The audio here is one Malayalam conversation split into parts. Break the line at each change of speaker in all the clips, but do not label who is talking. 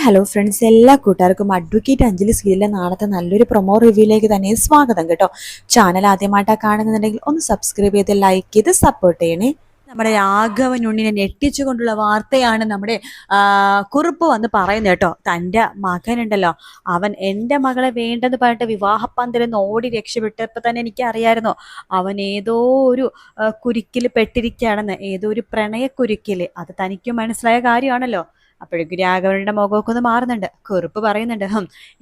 ഹലോ ഫ്രണ്ട്സ്, എല്ലാ കൂട്ടുകാർക്കും അഡ്വക്കേറ്റ് അഞ്ജലി സീരിയലിലെ നാളത്തെ നല്ലൊരു പ്രൊമോ റിവ്യൂയിലേക്ക് തന്നെ സ്വാഗതം കേട്ടോ. ചാനൽ ആദ്യമായിട്ടാണ് കാണുന്നുണ്ടെങ്കിൽ ഒന്ന് സബ്സ്ക്രൈബ് ചെയ്ത് ലൈക്ക് ചെയ്ത് സപ്പോർട്ട് ചെയ്യണേ. നമ്മുടെ രാഘവൻ ഉണ്ണിനെ ഞെട്ടിച്ചുകൊണ്ടുള്ള വാർത്തയാണ് നമ്മുടെ കുറിപ്പ് വന്ന് പറയുന്നത് കേട്ടോ. തൻ്റെ മകനുണ്ടല്ലോ, അവൻ എൻ്റെ മകളെ വേണ്ടെന്ന് പറഞ്ഞിട്ട് വിവാഹപ്പന്തലിൽ നിന്ന് ഓടി രക്ഷപ്പെട്ടപ്പോൾ തന്നെ എനിക്കറിയായിരുന്നു അവൻ ഏതോ ഒരു കുരുക്കിൽ പെട്ടിരിക്കുകയാണെന്ന്, ഏതോ ഒരു പ്രണയക്കുരുക്കിൽ. അത് തനിക്ക് മനസ്സിലായ കാര്യമാണല്ലോ. അപ്പോഴേക്കും രാഘവനുടെ മുഖമൊക്കെ ഒന്ന് മാറുന്നുണ്ട്. കുറിപ്പ് പറയുന്നുണ്ട്,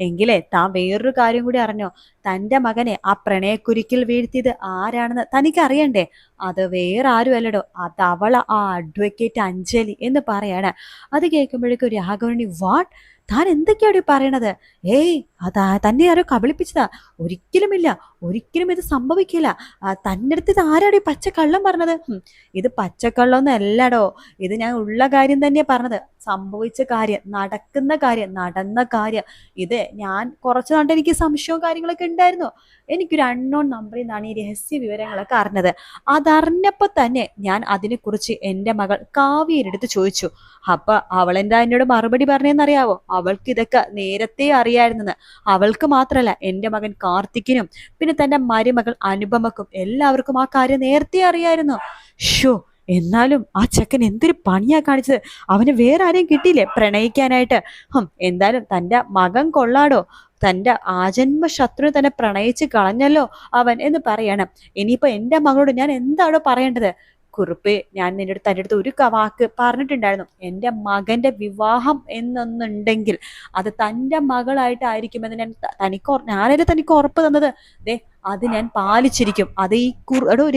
എങ്കിലേ താൻ വേറൊരു കാര്യം കൂടി അറിഞ്ഞോ, തൻ്റെ മകനെ ആ പ്രണയക്കുരുക്കിൽ വീഴ്ത്തിയത് ആരാണെന്ന് തനിക്ക് അറിയണ്ടേ? അത് വേറെ ആരും അല്ലടോ, അത് അവള ആ അഡ്വക്കേറ്റ് അഞ്ജലി എന്ന് പറയാണ്. അത് കേൾക്കുമ്പോഴേക്കും രാഘവനി, വാട്ട്, താൻ എന്തൊക്കെയാണ് പറയണത്? ഏയ്, അതാ തന്നെ ആരോ കബളിപ്പിച്ചതാ. ഒരിക്കലുമില്ല, ഒരിക്കലും ഇത് സംഭവിക്കില്ല. തൻ്റെ അടുത്ത് ഇത് ആരാടോ ഈ പച്ചക്കള്ളം പറഞ്ഞത്? ഇത് പച്ചക്കള്ളമൊന്നും അല്ലടോ, ഇത് ഞാൻ ഉള്ള കാര്യം തന്നെയാണ് പറഞ്ഞത്. സംഭവിച്ച കാര്യം, നടക്കുന്ന കാര്യം, നടന്ന കാര്യം. ഇത് ഞാൻ കുറച്ച് നാട്ട് എനിക്ക് സംശയവും കാര്യങ്ങളൊക്കെ ഉണ്ടായിരുന്നു. എനിക്കൊരു അൺനോൺ നമ്പറിൽ നിന്നാണ് ഈ രഹസ്യ വിവരങ്ങളൊക്കെ അറിഞ്ഞത്. അതറിഞ്ഞപ്പോൾ തന്നെ ഞാൻ അതിനെക്കുറിച്ച് എൻ്റെ മകൾ കാവ്യയുടെ അടുത്ത് ചോദിച്ചു. അപ്പൊ അവൾ എന്താ എന്നോട് മറുപടി പറഞ്ഞതെന്നറിയാവോ? അവൾക്ക് ഇതൊക്കെ നേരത്തെ അറിയായിരുന്നെന്ന്. അവൾക്ക് മാത്രമല്ല, എൻ്റെ മകൻ കാർത്തിക്കിനും പിന്നെ തൻ്റെ മരുമകൾ അനുപമക്കും എല്ലാവർക്കും ആ കാര്യം നേരത്തെ അറിയായിരുന്നു. ഷോ, എന്നാലും ആ ചെക്കൻ എന്തൊരു പണിയാ കാണിച്ചത്. അവന് വേറെ ആരെയും കിട്ടിയില്ലേ പ്രണയിക്കാനായിട്ട്? എന്തായാലും തൻ്റെ മകൻ കൊള്ളാടോ, തൻ്റെ ആജന്മ ശത്രു തന്നെ പ്രണയിച്ച് കളഞ്ഞല്ലോ അവൻ എന്ന് പറയണം. ഇനിയിപ്പോ എൻ്റെ മകളോട് ഞാൻ എന്താണോ പറയേണ്ടത്? കുറിപ്പ്, ഞാൻ തൻ്റെ അടുത്ത് ഒരു വാക്ക് പറഞ്ഞിട്ടുണ്ടായിരുന്നു. എൻ്റെ മകൻ്റെ വിവാഹം എന്നൊന്നുണ്ടെങ്കിൽ അത് തൻ്റെ മകളായിട്ടായിരിക്കുമെന്ന് ഞാനല്ലേ തനിക്ക് ഉറപ്പ് തന്നത്. അത് ഞാൻ പാലിച്ചിരിക്കും. അത്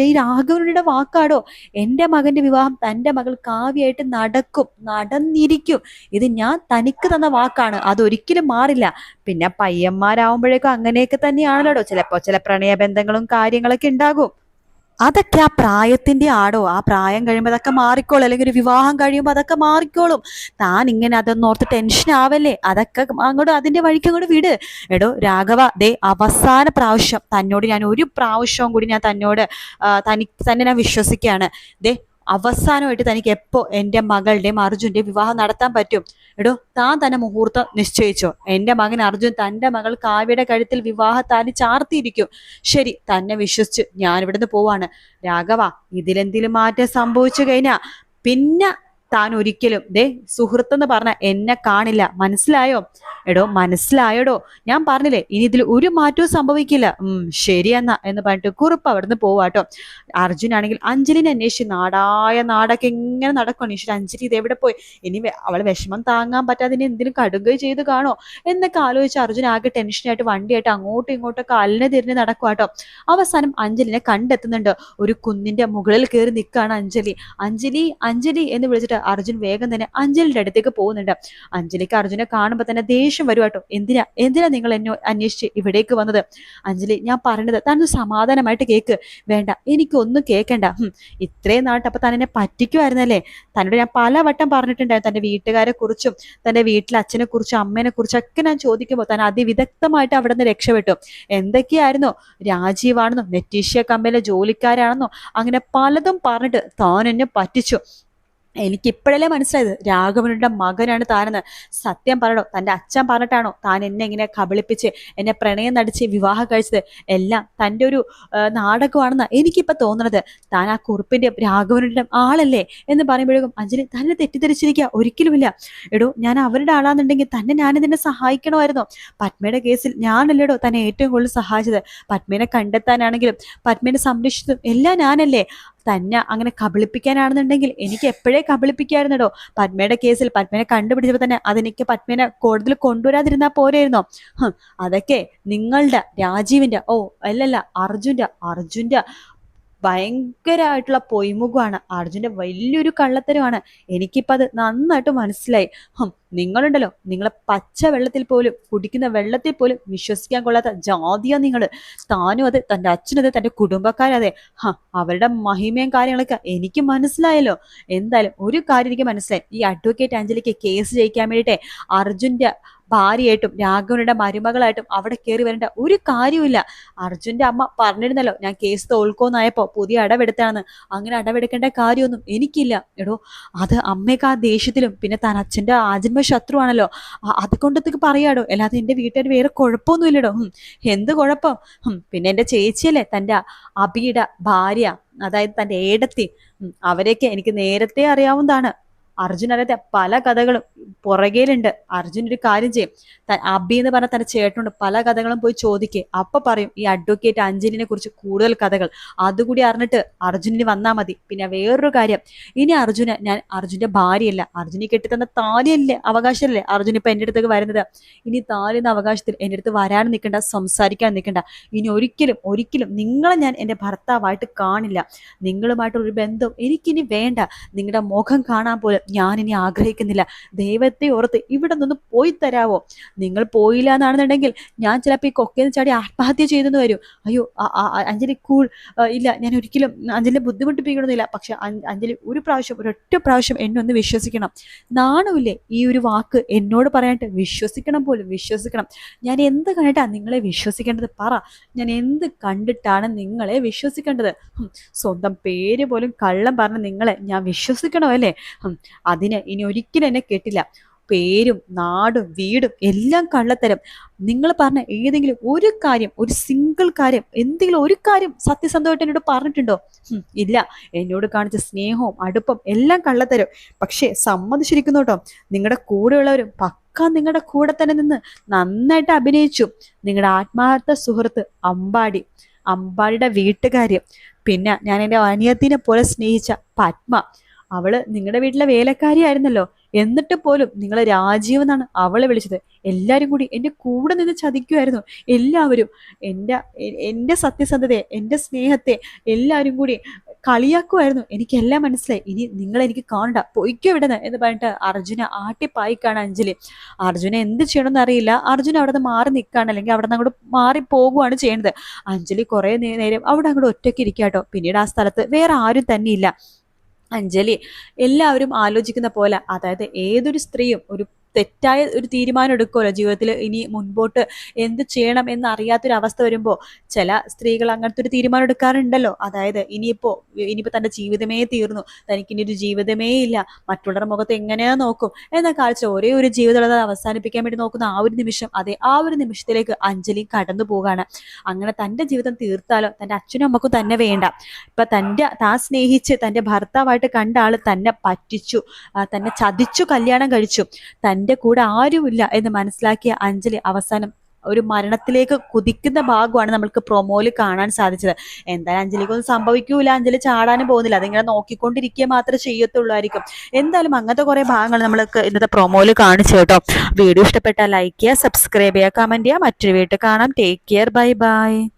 ഈ രാഘവനുടെ വാക്കാടോ. എൻ്റെ മകൻ്റെ വിവാഹം തൻ്റെ മകൾ കാവ്യായിട്ട് നടന്നിരിക്കും. ഇത് ഞാൻ തനിക്ക് തന്ന വാക്കാണ്, അതൊരിക്കലും മാറില്ല. പിന്നെ പയ്യന്മാരാവുമ്പോഴേക്കും അങ്ങനെയൊക്കെ തന്നെയാണല്ലോ, ചിലപ്പോൾ ചില പ്രണയബന്ധങ്ങളും കാര്യങ്ങളൊക്കെ ഉണ്ടാകും. അതൊക്കെ ആ പ്രായത്തിന്റെ ആടോ. ആ പ്രായം കഴിയുമ്പോൾ അതൊക്കെ മാറിക്കോളും, അല്ലെങ്കിൽ ഒരു വിവാഹം കഴിയുമ്പോൾ അതൊക്കെ മാറിക്കോളും. താൻ ഇങ്ങനെ അതൊന്നും ഓർത്ത് ടെൻഷൻ ആവല്ലേ. അതൊക്കെ അങ്ങോട്ട് അതിന്റെ വഴിക്ക് അങ്ങോട്ട് വിട്. എടോ രാഘവ, അവസാന പ്രാവശ്യം തന്നോട് ഞാൻ ഒരു പ്രാവശ്യവും കൂടി ഞാൻ തന്നെ ഞാൻ വിശ്വസിക്കുകയാണ്. അവസാനമായിട്ട് തനിക്ക് എപ്പോ എൻ്റെ മകളുടെയും അർജുൻ്റെ വിവാഹം നടത്താൻ പറ്റും? എടോ, താൻ തന്നെ മുഹൂർത്തം നിശ്ചയിച്ചോ. എൻ്റെ മകൻ അർജുൻ തൻ്റെ മകൾ കാവ്യയുടെ കഴുത്തിൽ വിവാഹത്താലി ചാർത്തിയിരിക്കും. ശരി, തന്നെ വിശ്വസിച്ച് ഞാൻ ഇവിടുന്ന് പോവാണ്. രാഘവ, ഇതിലെന്തെങ്കിലും മാറ്റം സംഭവിച്ചു കഴിഞ്ഞാ പിന്നെ താൻ ഒരിക്കലും സുഹൃത്തെന്ന് പറഞ്ഞ എന്നെ കാണില്ല. മനസ്സിലായോ? എടോ, മനസ്സിലായോടോ? ഞാൻ പറഞ്ഞില്ലേ, ഇനി ഇതിൽ ഒരു മാറ്റവും സംഭവിക്കില്ല. ശരിയെന്നാ എന്ന് പറഞ്ഞിട്ട് കുറിപ്പ് അവിടുന്ന് പോവാട്ടോ. അർജുനാണെങ്കിൽ അഞ്ജലിനെ അന്വേഷിച്ച് നാടൊക്കെ എങ്ങനെ നടക്കണം. ഈശ്വര, അഞ്ജലി ഇത് എവിടെ പോയി? ഇനി അവളെ വിഷമം താങ്ങാൻ പറ്റാതെ ഇനി എന്തെങ്കിലും കടുകൈ ചെയ്ത് കാണോ എന്നൊക്കെ ആലോചിച്ച് അർജുൻ ആകെ ടെൻഷനായിട്ട് വണ്ടിയായിട്ട് അങ്ങോട്ടും ഇങ്ങോട്ടൊക്കെ അലിനെ തിരിഞ്ഞ് നടക്കുവാട്ടോ. അവസാനം അഞ്ജലിനെ കണ്ടെത്തുന്നുണ്ട്. ഒരു കുന്നിന്റെ മുകളിൽ കയറി നിൽക്കുകയാണ് അഞ്ജലി. അഞ്ജലി, അഞ്ജലി എന്ന് വിളിച്ചിട്ട് അർജുൻ വേഗം തന്നെ അഞ്ജലിയുടെ അടുത്തേക്ക് പോകുന്നുണ്ട്. അഞ്ജലിക്ക് അർജുനെ കാണുമ്പോൾ തന്നെ ദേഷ്യം വരുവാട്ടോ. എന്തിനാ നിങ്ങൾ എന്നെ അന്വേഷിച്ച് ഇവിടേക്ക് വന്നത്? അഞ്ജലി, ഞാൻ പറഞ്ഞത് താൻ സമാധാനമായിട്ട് കേക്ക്. വേണ്ട, എനിക്കൊന്നും കേൾക്കണ്ട. ഇത്രയും നാട്ട് അപ്പൊ താൻ എന്നെ പറ്റിക്കുമായിരുന്നല്ലേ? തന്നോട് ഞാൻ പലവട്ടം പറഞ്ഞിട്ടുണ്ടായിരുന്നു തൻ്റെ വീട്ടുകാരെ കുറിച്ചും തൻ്റെ വീട്ടിലെ അച്ഛനെ കുറിച്ചും അമ്മേനെ കുറിച്ചൊക്കെ ഞാൻ ചോദിക്കുമ്പോൾ താൻ അതിവിദഗ്ധമായിട്ട് അവിടെ നിന്ന് രക്ഷപ്പെട്ടു. എന്തൊക്കെയായിരുന്നു? രാജീവാണെന്നോ നെറ്റീഷ്യ കമ്പനിയിലെ ജോലിക്കാരാണെന്നോ അങ്ങനെ പലതും പറഞ്ഞിട്ട് താൻ എന്നെ പറ്റിച്ചു. എനിക്കിപ്പോഴല്ലേ മനസ്സിലായത് രാഘവനുടെ മകനാണ് താനെന്ന്. സത്യം പറയണോ, തൻ്റെ അച്ഛൻ പറഞ്ഞിട്ടാണോ താൻ എന്നെ ഇങ്ങനെ കബളിപ്പിച്ച് എന്നെ പ്രണയം നടിച്ച് വിവാഹം കഴിച്ചത്? എല്ലാം തൻ്റെ ഒരു നാടകമാണെന്ന് എനിക്കിപ്പോൾ തോന്നണത്. താൻ ആ കുറിപ്പിൻ്റെ രാഘവനുടെ ആളല്ലേ എന്ന് പറയുമ്പോഴേക്കും അഞ്ജലി, തന്നെ തെറ്റിദ്ധരിച്ചിരിക്കുക. ഒരിക്കലുമില്ല. എടോ, ഞാൻ അവരുടെ ആളാണെന്നുണ്ടെങ്കിൽ തന്നെ ഞാനിതിനെ സഹായിക്കണമായിരുന്നോ? പത്മയുടെ കേസിൽ ഞാനല്ലേടോ തന്നെ ഏറ്റവും കൂടുതൽ സഹായിച്ചത്. പത്മേനെ കണ്ടെത്താനാണെങ്കിലും പത്മേനെ സംരക്ഷിച്ചതും എല്ലാം ഞാനല്ലേ. തന്നെ അങ്ങനെ കബളിപ്പിക്കാനാണെന്നുണ്ടെങ്കിൽ എനിക്ക് എപ്പോഴേ കബളിപ്പിക്കായിരുന്നടോ. പത്മയുടെ കേസിൽ പത്മനെ കണ്ടുപിടിച്ചപ്പോൾ തന്നെ അതെനിക്ക് പത്മനെ കോടതിയിൽ കൊണ്ടുവരാതിരുന്നാൽ പോരായിരുന്നോ? അതൊക്കെ നിങ്ങളുടെ രാജീവിന്റെ അല്ലല്ല അർജുന്റെ ഭയങ്കരമായിട്ടുള്ള പൊയ്മുഖമാണ്. അർജുന്റെ വലിയൊരു കള്ളത്തരമാണ്. എനിക്കിപ്പോൾ അത് നന്നായിട്ട് മനസ്സിലായി. നിങ്ങളുണ്ടല്ലോ, നിങ്ങളെ പച്ച വെള്ളത്തിൽ പോലും കുടിക്കുന്ന വെള്ളത്തിൽ പോലും വിശ്വസിക്കാൻ കൊള്ളാത്ത ജാതിയാ നിങ്ങൾ. താനും അതെ, തൻ്റെ അച്ഛനത്, തൻ്റെ കുടുംബക്കാരതെ. അവരുടെ മഹിമയും കാര്യങ്ങളൊക്കെ എനിക്ക് മനസ്സിലായല്ലോ. എന്തായാലും ഒരു കാര്യം എനിക്ക് മനസ്സിലായി, ഈ അഡ്വക്കേറ്റ് അഞ്ജലിക്ക് കേസ് ജയിക്കാൻ വേണ്ടിയിട്ട് അർജുൻ്റെ ഭാര്യയായിട്ടും രാഘവനുടെ മരുമകളായിട്ടും അവിടെ കയറി വരേണ്ട ഒരു കാര്യമില്ല. അർജുന്റെ അമ്മ പറഞ്ഞിരുന്നല്ലോ ഞാൻ കേസ് തോൽക്കോന്നായപ്പോ പുതിയ അടവെടുത്താണെന്ന്. അങ്ങനെ അടവെടുക്കേണ്ട കാര്യമൊന്നും എനിക്കില്ല. എടോ, അത് അമ്മയ്ക്ക് ആ ദേഷ്യത്തിലും പിന്നെ താൻ അച്ഛന്റെ ആജന്മ ശത്രുവാണല്ലോ, അതുകൊണ്ടത്തേക്ക് പറയാടോ, അല്ലാതെ എന്റെ വീട്ടുകാർ വേറെ കുഴപ്പമൊന്നുമില്ലടോ. എന്ത് കുഴപ്പം? പിന്നെ എന്റെ ചേച്ചിയല്ലേ തന്റെ അബിയുടെ ഭാര്യ, അതായത് തന്റെ ഏടത്തി. അവരെയൊക്കെ എനിക്ക് നേരത്തെ അറിയാവുന്നതാണ്. അർജുൻ അറിയാത്ത പല കഥകളും പുറകേലുണ്ട്. അർജുൻ ഒരു കാര്യം ചെയ്യും, അബി എന്ന് പറഞ്ഞ തന്റെ ചേട്ടനോട് പല കഥകളും പോയി ചോദിക്കേ. അപ്പൊ പറയും ഈ അഡ്വക്കേറ്റ് അഞ്ജലിനെ കുറിച്ച് കൂടുതൽ കഥകൾ. അതുകൂടി അറിഞ്ഞിട്ട് അർജുനിന് വന്നാ മതി. പിന്നെ വേറൊരു കാര്യം, ഇനി ഞാൻ അർജുന്റെ ഭാര്യയല്ല, അർജുനെ കെട്ടിത്തന്ന താലിയല്ലേ അവകാശമല്ലേ അർജുൻ ഇപ്പൊ എന്റെ അടുത്തേക്ക് വരുന്നത്. ഇനി താലി എന്ന അവകാശത്തിൽ എന്റെ അടുത്ത് വരാൻ നിൽക്കണ്ട, സംസാരിക്കാൻ നിൽക്കണ്ട. ഇനി ഒരിക്കലും നിങ്ങളെ ഞാൻ എന്റെ ഭർത്താവായിട്ട് കാണില്ല. നിങ്ങളുമായിട്ടൊരു ബന്ധം എനിക്കിനി വേണ്ട. നിങ്ങളുടെ മുഖം കാണാൻ പോലും ഞാനിനി ആഗ്രഹിക്കുന്നില്ല. ദൈവത്തെ ഓർത്ത് ഇവിടെ നിന്ന് പോയി തരാവോ? നിങ്ങൾ പോയില്ല എന്നാണെന്നുണ്ടെങ്കിൽ ഞാൻ ചിലപ്പോൾ ഈ കൊക്കയിൽ ചാടി ആത്മഹത്യ ചെയ്തെന്ന് വരും. അയ്യോ അഞ്ജലി കൂൾ, ഇല്ല ഞാൻ ഒരിക്കലും അഞ്ജലിനെ ബുദ്ധിമുട്ടിപ്പിക്കണമെന്നില്ല. പക്ഷെ അഞ്ജലി ഒരൊറ്റ പ്രാവശ്യം എന്നെ ഒന്ന് വിശ്വസിക്കണം. നാണമില്ലേ ഈ ഒരു വാക്ക് എന്നോട് പറയാനായിട്ട്? വിശ്വസിക്കണം. ഞാൻ എന്ത് കണ്ടിട്ടാ നിങ്ങളെ വിശ്വസിക്കേണ്ടത്? പറ, ഞാൻ എന്ത് കണ്ടിട്ടാണ് നിങ്ങളെ വിശ്വസിക്കേണ്ടത്? സ്വന്തം പേര് പോലും കള്ളം പറഞ്ഞ നിങ്ങളെ ഞാൻ വിശ്വസിക്കണോ അല്ലേ? അതിന് ഇനി ഒരിക്കലും എന്നെ കേട്ടില്ല. പേരും നാടും വീടും എല്ലാം കള്ളത്തരം. നിങ്ങൾ പറഞ്ഞ ഏതെങ്കിലും ഒരു കാര്യം, ഒരു സിംഗിൾ കാര്യം, എന്തെങ്കിലും ഒരു കാര്യം സത്യസന്ധമായിട്ട് എന്നോട് പറഞ്ഞിട്ടുണ്ടോ? ഇല്ല. എന്നോട് കാണിച്ച സ്നേഹവും അടുപ്പം എല്ലാം കള്ളത്തരം. പക്ഷേ സമ്മതിച്ചിരിക്കുന്നു കേട്ടോ, നിങ്ങളുടെ കൂടെയുള്ളവരും പക്ക നിങ്ങളുടെ കൂടെ തന്നെ നിന്ന് നന്നായിട്ട് അഭിനയിച്ചു. നിങ്ങളുടെ ആത്മാർത്ഥ സുഹൃത്ത് അമ്പാടിയുടെ വീട്ടുകാര്യം, പിന്നെ ഞാൻ എൻ്റെ അനിയത്തിനെ പോലെ സ്നേഹിച്ച പത്മ, അവള് നിങ്ങളുടെ വീട്ടിലെ വേലക്കാരിയായിരുന്നല്ലോ. എന്നിട്ട് പോലും നിങ്ങൾ രാജീവ് എന്നാണ് അവളെ വിളിച്ചത്. എല്ലാവരും കൂടി എൻ്റെ കൂടെ നിന്ന് ചതിക്കുമായിരുന്നു. എല്ലാവരും എൻ്റെ സത്യസന്ധതയെ, എൻ്റെ സ്നേഹത്തെ എല്ലാവരും കൂടി കളിയാക്കുമായിരുന്നു. എനിക്കെല്ലാം മനസ്സിലായി. ഇനി നിങ്ങളെനിക്ക് കാണണ്ട, പൊയ്ക്കോ വിടുന്ന എന്ന് പറഞ്ഞിട്ട് അർജുന ആട്ടിപ്പായിക്കാണ് അഞ്ജലി. അർജുന എന്ത് ചെയ്യണമെന്ന് അറിയില്ല. അർജുന അവിടെ നിന്ന് മാറി നിൽക്കുകയാണ്, അല്ലെങ്കിൽ അവിടെ നിന്ന് അങ്ങോട്ട് മാറി പോകുകയാണ് ചെയ്യുന്നത്. അഞ്ജലി കുറേ നേരം അവിടെ അങ്ങോട്ട് ഒറ്റയ്ക്ക് ഇരിക്കാട്ടോ. പിന്നീട് ആ സ്ഥലത്ത് വേറെ ആരും തന്നെ ഇല്ല. അഞ്ജലി എല്ലാവരും ആലോചിക്കുന്ന പോലെ, അതായത് ഏതൊരു സ്ത്രീയും ഒരു തെറ്റായ ഒരു തീരുമാനം എടുക്കുമല്ലോ ജീവിതത്തിൽ. ഇനി മുൻപോട്ട് എന്ത് ചെയ്യണം എന്നറിയാത്തൊരവസ്ഥ വരുമ്പോൾ ചില സ്ത്രീകൾ അങ്ങനത്തെ ഒരു തീരുമാനം എടുക്കാറുണ്ടല്ലോ. അതായത് ഇനിയിപ്പോ തൻ്റെ ജീവിതമേ തീർന്നു, തനിക്കിനി ഒരു ജീവിതമേ ഇല്ല, മറ്റുള്ളവരുടെ മുഖത്ത് എങ്ങനെയാ നോക്കും എന്ന കാഴ്ച, ഒരേ ഒരു ജീവിതം അവസാനിപ്പിക്കാൻ വേണ്ടി നോക്കുന്ന ആ ഒരു നിമിഷം, ആ ഒരു നിമിഷത്തിലേക്ക് അഞ്ജലി കടന്നു പോകാണ്. അങ്ങനെ തൻ്റെ ജീവിതം തീർത്താലോ തൻ്റെ അച്ഛനും അമ്മക്കും തന്നെ വേണ്ട. ഇപ്പൊ താൻ സ്നേഹിച്ച് തൻ്റെ ഭർത്താവായിട്ട് കണ്ട ആള് തന്നെ പറ്റിച്ചു, തന്നെ ചതിച്ചു കല്യാണം കഴിച്ചു. തൻ്റെ കൂടെ ആരുമില്ല എന്ന് മനസ്സിലാക്കിയ അഞ്ജലി അവസാനം ഒരു മരണത്തിലേക്ക് കുതിക്കുന്ന ഭാഗമാണ് നമ്മൾക്ക് പ്രൊമോയിൽ കാണാൻ സാധിച്ചത്. എന്തായാലും അഞ്ജലിക്കൊന്നും സംഭവിക്കൂല, അഞ്ജലി ചാടാനും പോകുന്നില്ല, അതിങ്ങനെ നോക്കിക്കൊണ്ടിരിക്കുക മാത്രമേ ചെയ്യത്തുള്ളായിരിക്കും. എന്തായാലും അങ്ങനത്തെ കുറെ ഭാഗങ്ങൾ നമ്മൾക്ക് ഇന്നത്തെ പ്രൊമോയിൽ കാണിച്ചു കേട്ടോ. വീഡിയോ ഇഷ്ടപ്പെട്ടാൽ ലൈക്ക് ചെയ്യുക, സബ്സ്ക്രൈബ് ചെയ്യുക, കമന്റ് ചെയ്യുക. മറ്റൊരു വീട്ടിൽ കാണാം. Take care, bye bye.